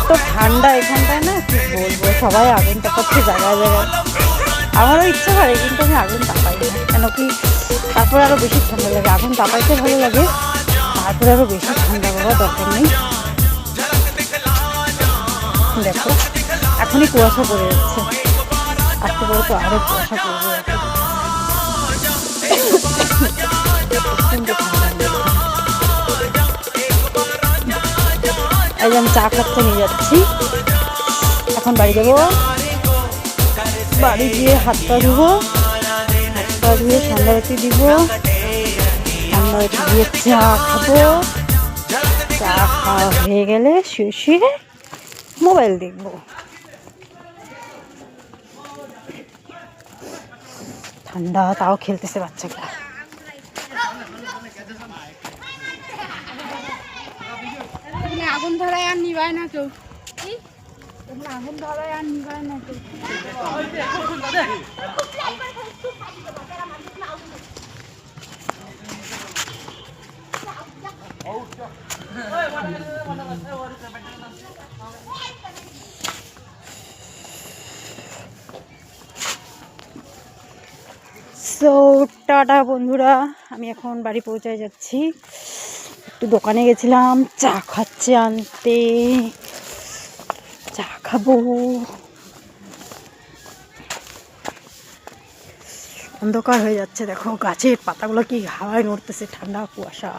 এত ঠান্ডা এখানটায় না, কি বলবো, সবাই আগুন তাপাচ্ছে জায়গায় জায়গায়। আমারও ইচ্ছা করে কিন্তু আমি আগুন তাপাই না, কেন কি তারপরে আরও বেশি ঠান্ডা লাগে। আগুন তাপাইতে ভালো লাগে, তারপরে আরও বেশি ঠান্ডা বাবা দরকার নেই। দেখো এখনই কুয়াশা পড়ে যাচ্ছে, আজকে পরে তো আরও কুয়াশা পড়বে। এই যে আমি চা খাচ্ছে নিয়ে যাচ্ছি, এখন বাড়ি যাবো। বাড়ি গিয়ে হাত পা ধুবো, হাত পা ধুয়ে সন্ধ্যাবাতি দিব, সন্ধ্যাবাতি দিয়ে চা খাবো। চা খাওয়া হয়ে গেলে শুয়ে শুয়ে মোবাইল দেখবো। ঠান্ডা তাও খেলতেছে বাচ্চাটা। আগুন ধরায় আর নিবায় না কেউ, আগুন ধরায় আর নিবায় না কেউ। সো টাটা বন্ধুরা, আমি এখন বাড়ি পৌঁছায় যাচ্ছি। একটু দোকানে গেছিলাম, চা খাচ্ছে আনতে, চা খাবো। অন্ধকার হয়ে যাচ্ছে, দেখো গাছের পাতাগুলো কি হাওয়ায় নড়তেছে, ঠান্ডা কুয়াশা।